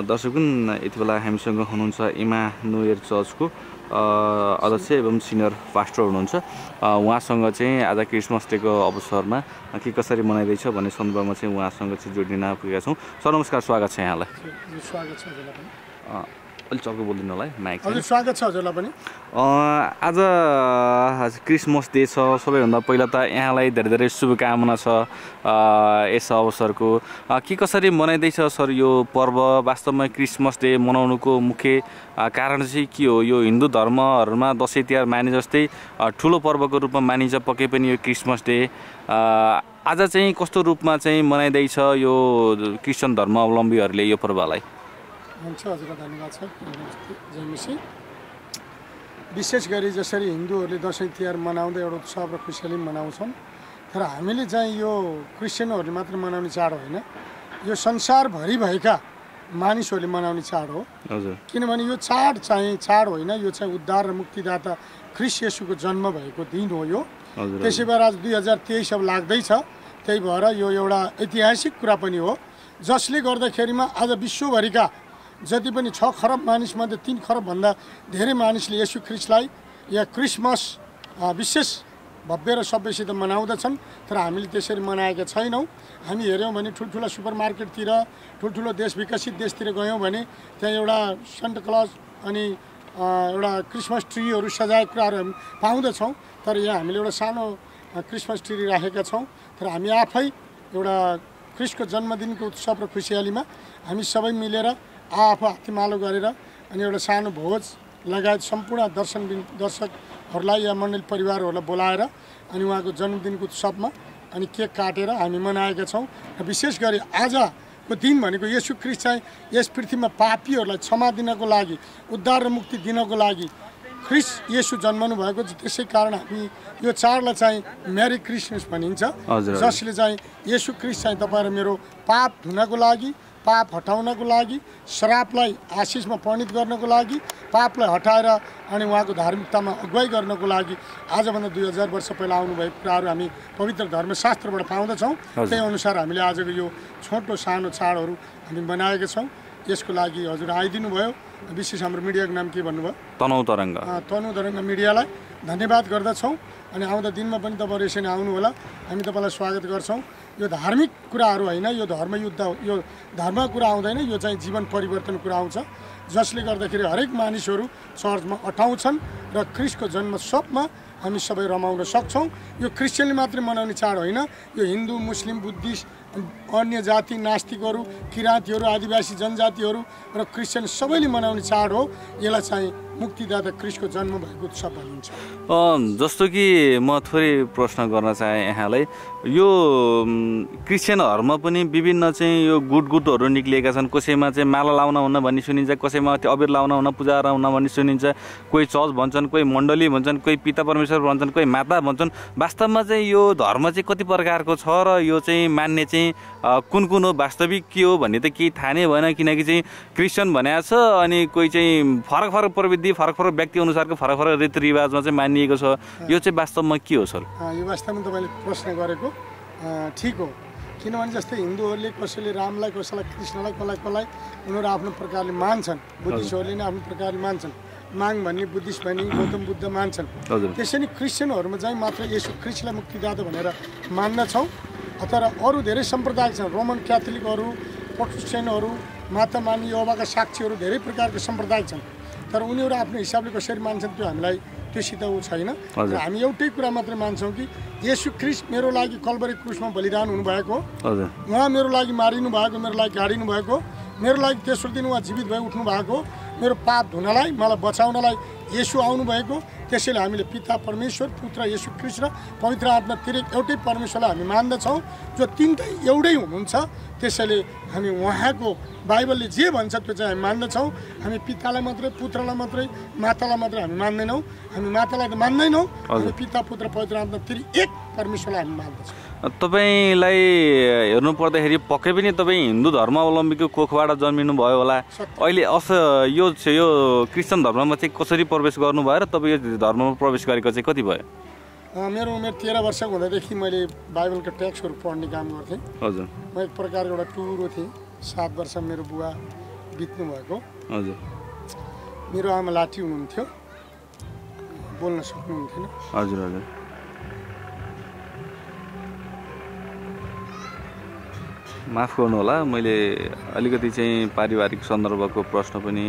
दर्शकगण यति बेला हामीसँग हुनुहुन्छ इमानुएल चर्चको अध्यक्ष एवं सिनियर पास्टर हुनुहुन्छ। उहाँसँग चाहिँ आज क्रिसमस डेको अवसरमा के कसरी मनाइँदैछ भन्ने सन्दर्भमा चाहिँ उहाँसँग चाहिँ जोडिन पुगेका छौँ। सर नमस्कार, स्वागत छ यहाँलाई। स्वागत छ हजुरलाई पनि। अलिक चर्को बोलिदिनु होला है माइक। हजुर स्वागत छ हजुरलाई पनि। आज क्रिसमस डे छ। सबैभन्दा पहिला त यहाँलाई धेरै धेरै शुभकामना छ यस अवसरको। के कसरी मनाइँदैछ सर यो पर्व? वास्तवमा क्रिसमस डे मनाउनुको मुख्य कारण चाहिँ के हो? यो हिन्दू धर्महरूमा दसैँ तिहार माने जस्तै ठुलो पर्वको रूपमा मानिन्छ, पक्कै पनि यो क्रिसमस डे आज चाहिँ कस्तो रूपमा चाहिँ मनाइँदैछ यो क्रिस्चियन धर्मावलम्बीहरूले यो पर्वलाई? हुन्छ, हजुरलाई धन्यवाद छ। जयमसी। विशेष गरी जसरी हिन्दूहरूले दसैँ तिहार मनाउँदै एउटा उत्सव र खुसियाली मनाउँछन्, तर हामीले चाहिँ यो क्रिस्चियनहरूले मात्र मनाउने चाड होइन, यो संसारभरि भएका मानिसहरूले मनाउने चाड हो। किनभने यो चाड चाड होइन, यो चाहिँ उद्धार र मुक्तिदाता ख्रीष्ट येशूको जन्म भएको दिन हो यो। त्यसै भएर आज 2023 अब लाग्दैछ, त्यही भएर यो एउटा ऐतिहासिक कुरा पनि हो, जसले गर्दाखेरिमा आज विश्वभरिका जति पनि 6 खरब मानिसमध्ये 3 खरबभन्दा धेरै मानिसले येशू ख्रीष्टलाई या क्रिसमस विशेष भव्य र सभ्यसित मनाउँदछन्। तर हामीले त्यसरी मनाएका छैनौँ। हामी हेऱ्यौँ भने ठुल्ठुला सुपरमार्केटतिर, ठुल्ठुलो देश विकसित देशतिर गयौँ भने त्यहाँ एउटा सेन्टा क्लज अनि एउटा क्रिसमस ट्रीहरू सजाएको कुराहरू हामी पाउँदछौँ। तर यहाँ हामीले एउटा सानो क्रिसमस ट्री राखेका छौँ। तर हामी आफै एउटा ख्रीष्टको जन्मदिनको उत्सव र खुसियालीमा हामी सबै मिलेर आफू हात्तीमालो गरेर अनि एउटा सानो भोज लगायत सम्पूर्ण दर्शकहरूलाई या मण्डली परिवारहरूलाई बोलाएर अनि उहाँको जन्मदिनको उत्सवमा अनि केक काटेर हामी मनाएका छौँ। विशेष गरी आजको दिन भनेको येशू ख्रीष्ट चाहिँ यस पृथ्वीमा पापीहरूलाई क्षमा दिनको लागि, उद्धार र मुक्ति दिनको लागि ख्रीष्ट येशू जन्मनु भएको छ। त्यसै कारण हामी यो चाडलाई चाहिँ मेरी क्रिसमस भनिन्छ, जसले चाहिँ येशू ख्रीष्ट चाहिँ तपाईँ र मेरो पाप धुनको लागि, पाप हटाउनको लागि, श्रापलाई आशिषमा परिणत गर्नको लागि, पापलाई हटाएर अनि उहाँको धार्मिकतामा अगुवाई गर्नको लागि आजभन्दा 2000 वर्ष पहिला आउनुभएको कुराहरू हामी पवित्र धर्मशास्त्रबाट पाउँदछौँ। त्यही अनुसार हामीले आजको यो छोटो सानो चाडहरू हामी बनाएका छौँ। यसको लागि हजुर आइदिनु भयो। विशेष हाम्रो मिडियाको नाम के भन्नुभयो? तनहु तरङ्ग मिडियालाई धन्यवाद गर्दछौँ। अनि आउँदा दिनमा पनि तपाईँहरू यसरी आउनु होला, हामी तपाईँलाई स्वागत गर्छौँ। यो धार्मिक कुराहरू होइन, यो धर्मयुद्ध, यो धर्म कुरा आउँदैन, यो चाहिँ जीवन परिवर्तन कुरा आउँछ, जसले गर्दाखेरि हरेक मानिसहरू चर्चमा अटाउँछन् र ख्रीष्टको जन्मोत्सवमा हामी सबै रमाउन सक्छौँ। यो क्रिस्चियनले मात्रै मनाउने चाड होइन, यो हिन्दू, मुस्लिम, बुद्धिस्ट, अन्य जाति, नास्तिकहरू, किराँतीहरू, आदिवासी जनजातिहरू र क्रिस्चियन सबैले मनाउने चाड हो। यसलाई चाहिँ मुक्तिदाता ख्रीष्टको जन्म भएको उत्सव भनिन्छ। जस्तो कि म थोरै प्रश्न गर्न चाहेँ यहाँलाई, यो क्रिस्चियनहरूमा पनि विभिन्न चाहिँ यो गुटहरू निक्लिएका छन्। कसैमा चाहिँ माला लाउन हुन्न भन्ने सुनिन्छ, कसैमा अबिर लाउन हुन्न, पूजा हुन भन्ने सुनिन्छ, कोही चर्च भन्छन्, कोही मण्डली भन्छन्, कोही पिता परमेश्वर भन्छन्, कोही माता भन्छन्। वास्तवमा चाहिँ यो धर्म चाहिँ कति प्रकारको छ र यो चाहिँ मान्ने चाहिँ कुन हो, वास्तविक के हो भन्ने त केही थाहा नै भएन। किनकि चाहिँ क्रिस्चियन भनेको छ अनि कोही चाहिँ फरक फरक प्रविधि, फरक फरक व्यक्ति अनुसारको फरक फरक रीतिरिवाजमा चाहिँ मानिएको छ। यो चाहिँ वास्तवमा के हो सर? यो वास्तवमा तपाईँले प्रश्न गरेको ठिक हो। किनभने जस्तै हिन्दूहरूले कसैले रामलाई, कसैलाई कृष्णलाई, कसलाई उनीहरू आफ्नो प्रकारले मान्छन्। बुद्धिस्टहरूले नै आफ्नो प्रकारले मान्छन्। माङ भन्ने बुद्धिस्ट भन्ने गौतम बुद्ध मान्छन्। त्यसरी क्रिस्चियनहरूमा चाहिँ मात्र येशू ख्रीष्टलाई मुक्तिदाता भनेर मान्दछौँ। तर अरू धेरै सम्प्रदाय छन्, रोमन क्याथोलिकहरू, प्रोटेस्टेन्टहरू, माता मानी यहोवाका साक्षीहरू, धेरै प्रकारका सम्प्रदाय छन्। तर उनीहरू आफ्नो हिसाबले कसरी मान्छन् त्यो हामीलाई त्योसित छैन। र हामी एउटै कुरा मात्रै मान्छौँ कि येशू ख्रीष्ट मेरो लागि कल्वरी क्रुसमा बलिदान हुनुभएको, उहाँ मेरो लागि मारिनु भएको, मेरो लागि गाडिनु भएको, मेरो लागि तेस्रो दिन उहाँ जीवित भई उठ्नु भएको, मेरो पाप धुनलाई, मलाई बचाउनलाई येशू आउनुभएको। त्यसैले हामीले पिता परमेश्वर, पुत्र येशू ख्रीष्ट र पवित्र आत्मा तिरेक एउटै परमेश्वरलाई हामी मान्दछौँ, जो तिनटै एउटै हुनुहुन्छ। त्यसैले हामी उहाँको बाइबलले जे भन्छ त्यो चाहिँ हामी मान्दछौँ। हामी पितालाई मात्रै, पुत्रलाई मात्रै, मातालाई मात्रै हामी मान्दैनौँ। हामी मातालाई त मान्दैनौँ, हामी पिता, पुत्र, पवित्र आत्मा तिरेक परमेश्वरलाई हामी मान्दछौँ। तपाईलाई हेर्नु पर्दाखेरि पक्कै पनि तपाईँ हिन्दू धर्मावलम्बीको कोखबाट जन्मिनु भयो होला। अहिले यो क्रिस्चियन धर्ममा चाहिँ कसरी प्रवेश गर्नुभयो र तपाईँ यो धर्ममा प्रवेश गरेको चाहिँ कति भयो? मेरो उमेर 13 वर्षको हुँदादेखि मैले बाइबलका टेक्स्टहरू पढ्ने काम गर्थेँ। हजुर, म एक प्रकारको एउटा टुरो थिएँ। 7 वर्ष मेरो बुवा बित्नु भएको। हजुर मेरो आमा लाठी हुनुहुन्थ्यो, बोल्न सक्नुहुन्थेन। हजुर हजुर माफ गर्नु होला, मैले अलिकति चाहिँ पारिवारिक सन्दर्भको प्रश्न पनि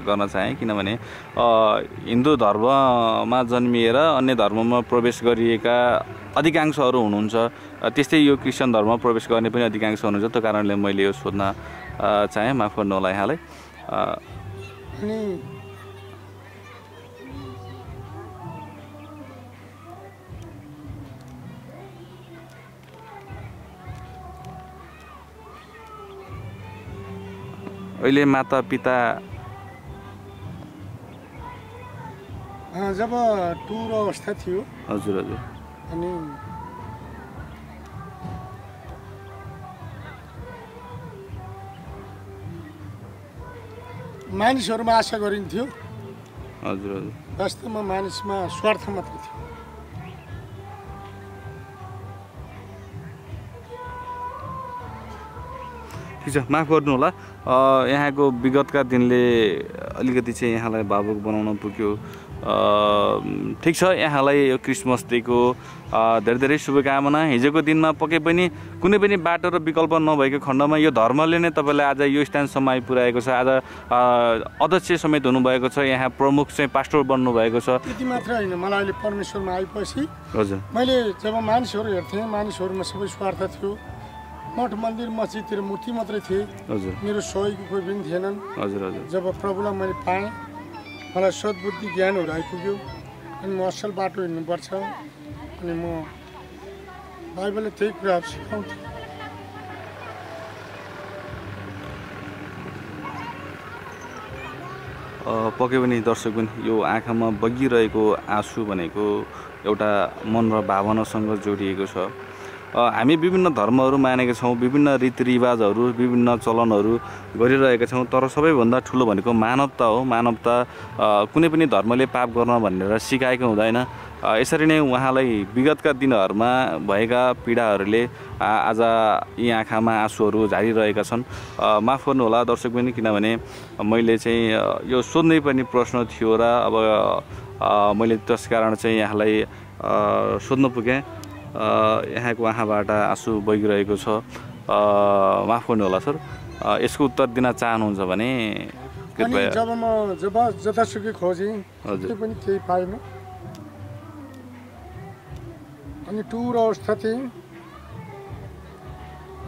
गर्न चाहेँ, किनभने हिन्दू धर्ममा जन्मिएर अन्य धर्ममा प्रवेश गरिएका अधिकांशहरू हुनुहुन्छ, त्यस्तै यो क्रिस्चियन धर्ममा प्रवेश गर्ने पनि अधिकांश हुनुहुन्छ। त्यो कारणले मैले यो सोध्न चाहेँ, माफ गर्नु होला यहाँलाई। अनि अहिले माता पिता जब टुर अवस्था थियो, हजुर हजुर अनि मानिसहरूमा आशा गरिन्थ्यो, हजुर हजुर वास्तवमा मानिसमा स्वार्थ मात्र थियो। ठिक छ, माफ गर्नु होला। यहाँको विगतका दिनले अलिकति चाहिँ यहाँलाई भावुक बनाउन पुग्यो। ठिक छ, यहाँलाई यो क्रिसमस डेको धेरै धेरै शुभकामना। हिजोको दिनमा पक्कै पनि कुनै पनि बाटो र विकल्प नभएको खण्डमा यो धर्मले नै तपाईँलाई आज यो स्थानसम्म आइपुर्याएको छ। आज अध्यक्ष समेत हुनुभएको छ, यहाँ प्रमुख चाहिँ पास्टर बन्नुभएको छ। त्यति मात्र होइन, मलाई अहिले परमेश्वरमा आएपछि हजुर मैले जब मानिसहरू हेर्थेँ, मानिसहरूमा सबै स्वार्थ थियो। मठ मन्दिर मस्जिदतिर मूर्ति मात्रै थिए, हजुर मेरो सहयोगी कोही पनि थिएनन्। हजुर हजुर जब प्रभुलाई मैले पाएँ, मलाई सद्बुद्धि ज्ञानहरू आइपुग्यो, अनि म असल बाटो हिँड्नुपर्छ, अनि म बाइबलले त्यही कुराहरू सिकाउँथेँ। पक्कै पनि दर्शक पनि यो आँखामा बगिरहेको आँसु भनेको एउटा मन र भावनासँग जोडिएको छ। हामी विभिन्न धर्महरू मानेका छौँ, विभिन्न रीतिरिवाजहरू, विभिन्न चलनहरू गरिरहेका छौँ, तर सबैभन्दा ठुलो भनेको मानवता हो। मानवता कुनै पनि धर्मले पाप गर्न भनेर सिकाएको हुँदैन। यसरी नै उहाँलाई विगतका दिनहरूमा भएका पीडाहरूले आज यी आँखामा आँसुहरू झारिरहेका छन्। माफ गर्नु होला दर्शक पनि, किनभने मैले चाहिँ यो सोध्नै पर्ने प्रश्न थियो र अब मैले त्यस कारण चाहिँ यहाँलाई सोध्न पुगेँ। यहाँको आँखाबाट आँसु बगिरहेको छ, माफ गर्नु होला सर। यसको उत्तर दिन चाहनुहुन्छ भने कृपया। जब म जतासुकै खोजेँ, त्यो पनि केही पाइनँ। अनि टुर अवस्था थिएँ,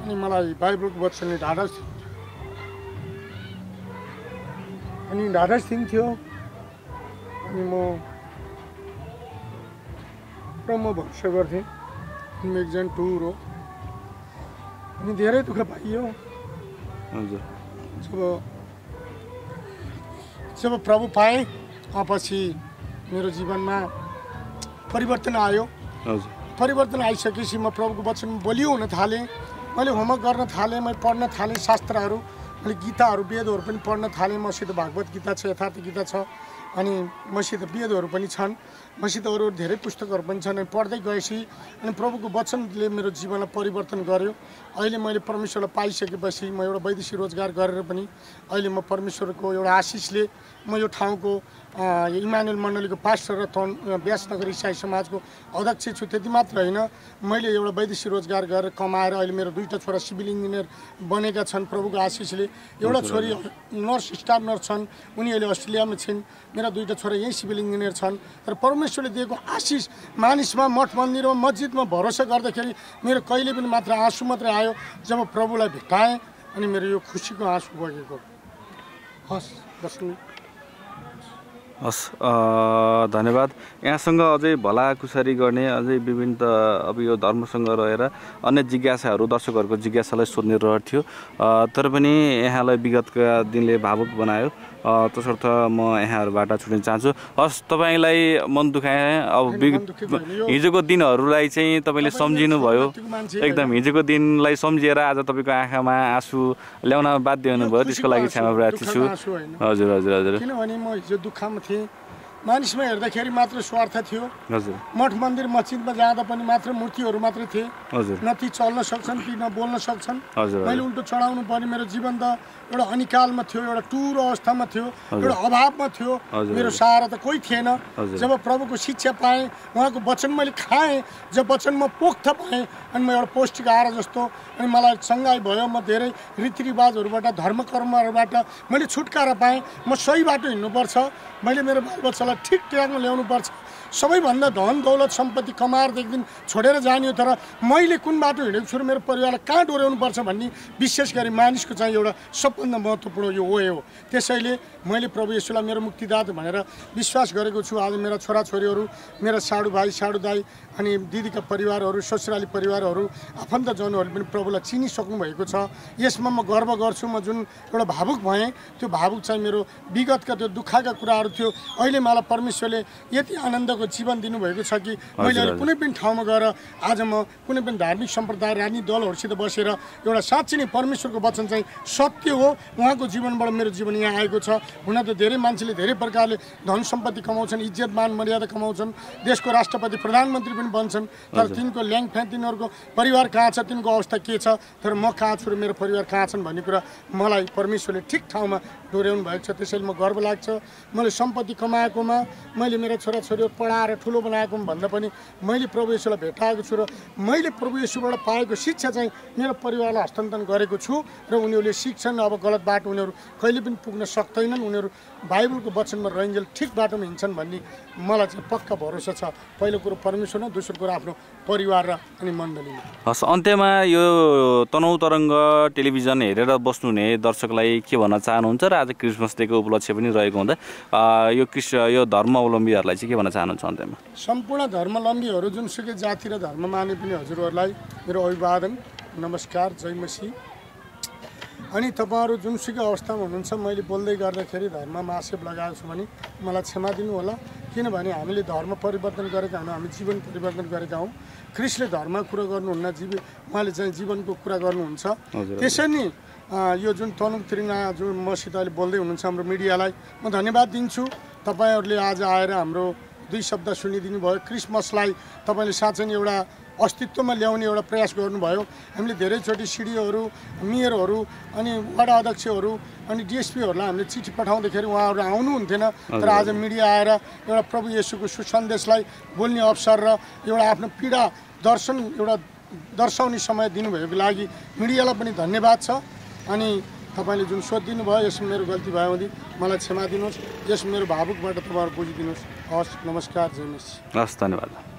अनि मलाई बाइबलको वचनले ढाढस दिन्थ्यो। अनि म भरोसा गर्थेँ, एकजना टुर हो, अनि धेरै दुःख पाइयो। जब प्रभु पाएँ, पछि मेरो जीवनमा परिवर्तन आयो। परिवर्तन आइसकेपछि म प्रभुको वचन बलियो हुन थालेँ। मैले होमवर्क गर्न थालेँ, मैले पढ्न थालेँ शास्त्रहरू, मैले गीताहरू वेदहरू पनि पढ्न थालेँ। मसित भागवत गीता छ, यथार्थ गीता छ, अनि मसित वेदहरू पनि छन्, मसित अरू धेरै पुस्तकहरू पनि छन्। अनि पढ्दै गएपछि अनि प्रभुको वचनले मेरो जीवनलाई परिवर्तन गर्यो। अहिले मैले परमेश्वरलाई पाइसकेपछि म एउटा वैदेशिक रोजगार गरेर पनि अहिले म परमेश्वरको एउटा आशिषले म यो ठाउँको इमानुएल मण्डलीको पास्टर र व्यासनगर इसाई समाजको अध्यक्ष छु। त्यति मात्र होइन, मैले एउटा वैदेशिक रोजगार गरेर कमाएर अहिले मेरो 2टा छोरा सिभिल इन्जिनियर बनेका छन् प्रभुको आशिषले। एउटा छोरी नर्स, स्टाफ नर्स छन्, उनी अहिले अस्ट्रेलियामा छिन्। मेरा 2टा छोरा यहीँ सिभिल इन्जिनियर छन्। तर परमेश्वरले दिएको आशिष मानिसमा, मठ मन्दिरमा, मस्जिदमा भरोसा गर्दाखेरि मेरो कहिले पनि मात्र आँसु मात्रै आयो जब प्रभुलाई भेटाएँ, अनि मेरो यो खुसीको आँसु बगेको। हस् बस्नु। हस्, धन्यवाद। यहाँसँग अझै भलाकुसारी गर्ने, अझै विभिन्न अब यो धर्मसँग रहेर अन्य जिज्ञासाहरू, दर्शकहरूको जिज्ञासालाई सोध्ने रहर थियो, तर पनि यहाँलाई विगतका दिनले भावुक बनायो। तसर्थ म यहाँहरूबाट छुट्न चाहन्छु। हस्, तपाईँलाई मन दुखाएँ। अब हिजोको दिनहरूलाई चाहिँ तपाईँले सम्झिनुभयो, एकदम हिजोको दिनलाई सम्झिएर आज तपाईँको आँखामा आँसु ल्याउन बाध्य हुनुभयो, त्यसको लागि क्षमा प्रार्थी छु। हजुर हजुर हजुर। किनभने म हिजो दुःखमा थिएँ, मानिसमा हेर्दाखेरि मात्र स्वार्थ थियो। हजुर मठ मन्दिर मस्जिदमा जाँदा पनि मात्र मूर्तिहरू मात्र थिए। हजुर न ती चल्न सक्छन् कि न बोल्न सक्छन्। हजुर मैले उल्टो चढाउनु पर्ने मेरो जीवन त एउटा अनिकालमा थियो, एउटा टुर अवस्थामा थियो, एउटा अभावमा थियो। मेरो सहारा त कोही थिएन। जब प्रभुको शिक्षा पाएँ, उहाँको वचन मैले खाएँ, जब वचन म पोख्त पाएँ अनि म एउटा पौष्टिक आहार जस्तो अनि मलाई सङ्घाइ भयो। म धेरै रीतिरिवाजहरूबाट धर्म कर्महरूबाट मैले छुटकारा पाएँ। म सही बाटो हिँड्नुपर्छ, मैले मेरो बालबच्चालाई ठिक ट्र्याकमा ल्याउनुपर्छ। सबैभन्दा धन दौलत सम्पत्ति कमाएर एक दिन छोडेर जाने हो, तर मैले कुन बाटो हिँडेको छु र मेरो परिवारलाई कहाँ डोर्याउनु पर्छ भन्ने विशेष गरी मानिसको चाहिँ एउटा सबभन्दा महत्त्वपूर्ण यो हो। त्यसैले मैले प्रभु येशूलाई मेरो मुक्तिदाता भनेर विश्वास गरेको छु। आज मेरा छोराछोरीहरू, मेरा साडु भाइ साडु दाइ अनि दिदीका परिवारहरू, ससुराली परिवारहरू, आफन्तजनहरूले पनि प्रभुलाई चिनिसक्नु भएको छ। यसमा म गर्व गर्छु। म जुन एउटा भावुक भएँ, त्यो भावुक चाहिँ मेरो विगतका त्यो दुःखका कुराहरू थियो। अहिले मलाई परमेश्वरले यति आनन्दको जीवन दिनुभएको छ कि मैले अहिले कुनै पनि ठाउँमा गएर आज म कुनै पनि धार्मिक सम्प्रदाय राजनीतिक दलहरूसित बसेर एउटा साँच्चै नै परमेश्वरको वचन चाहिँ सत्य हो, उहाँको जीवनबाट मेरो जीवन यहाँ आएको छ। हुन त धेरै मान्छेले धेरै प्रकारले धन सम्पत्ति कमाउँछन्, इज्जत मान मर्यादा कमाउँछन्, देशको राष्ट्रपति प्रधानमन्त्री पनि बन्छन्, तर तिनको ल्याङफ्याङ तिनीहरूको परिवार कहाँ छ, तिनको अवस्था के छ, तर म कहाँ छु र मेरो परिवार कहाँ छन् भन्ने कुरा मलाई परमेश्वरले ठिक ठाउँमा डोर्याउनु भएको छ। त्यसैले म गर्व लाग्छ। मैले सम्पत्ति कमाएकोमा, मैले मेरो छोराछोरीहरू पढाएर ठुलो बनाएको भन्दा पनि मैले प्रभु येशूलाई भेटाएको छु र मैले प्रभु येशूबाट पाएको शिक्षा चाहिँ मेरो परिवारलाई हस्तान्तरण गरेको छु र उनीहरूले सिक्छन्। अब गलत बाटो उनीहरू कहिले पनि पुग्न सक्दैनन्। उनीहरू बाइबलको वचनमा रहिन्जेल ठिक बाटोमा हिँड्छन् भन्ने मलाई चाहिँ पक्का भरोसा छ। पहिलो कुरो परमेश्वरमा, दोस्रो कुरो आफ्नो परिवार र अनि मण्डलीमा। हस्, अन्त्यमा यो तनहुँ तरङ्ग टेलिभिजन हेरेर बस्नुहुने दर्शकलाई के भन्न चाहनुहुन्छ र आज क्रिसमस डेको उपलक्ष्य पनि रहेको हुँदा यो धर्मावलम्बीहरूलाई चाहिँ के भन्न चाहनुहुन्छ अन्त्यमा? सम्पूर्ण धर्मावलम्बीहरू, जुनसुकै जाति र धर्म माने पनि हजुरहरूलाई मेरो अभिवादन, नमस्कार, जय मसीह। अनि तपाईँहरू जुनसुकै अवस्थामा हुनुहुन्छ, मैले बोल्दै गर्दाखेरि धर्ममा आक्षेप लगाएको छु भने मलाई क्षमा दिनु होला। किनभने हामीले धर्म परिवर्तन गरेका हौँ, हामी जीवन परिवर्तन गरेका हौँ। ख्रिस्टले धर्मको कुरा गर्नुहुन्न, उहाँले चाहिँ जीवनको कुरा गर्नुहुन्छ। त्यसै नि यो जुन तनहुँ तिरङ्गा जुन मसित अहिले बोल्दै हुनुहुन्छ हाम्रो मिडियालाई म धन्यवाद दिन्छु। तपाईँहरूले आज आएर हाम्रो दुई शब्द सुनिदिनु भयो। क्रिसमसलाई तपाईँले साँच्चै नै एउटा अस्तित्वमा ल्याउने एउटा प्रयास गर्नुभयो। हामीले धेरैचोटि सिडिओहरू, मेयरहरू अनि वडा अध्यक्षहरू अनि डिएसपीहरूलाई हामीले चिठी पठाउँदाखेरि उहाँहरू आउनुहुन्थेन, तर आज मिडिया आएर एउटा प्रभु येशूको सुसन्देशलाई बोल्ने अवसर र एउटा आफ्नो पीडा एउटा दर्शाउने समय दिनुभएको लागि मिडियालाई पनि धन्यवाद छ। अनि तपाईँले जुन सोधिदिनु भयो, यसमा मेरो गल्ती भयो भने मलाई क्षमा दिनुहोस्। यस मेरो भावुकबाट तपाईँहरू बुझिदिनुहोस्। हस्, नमस्कार, जय मसीह। हस्, धन्यवाद।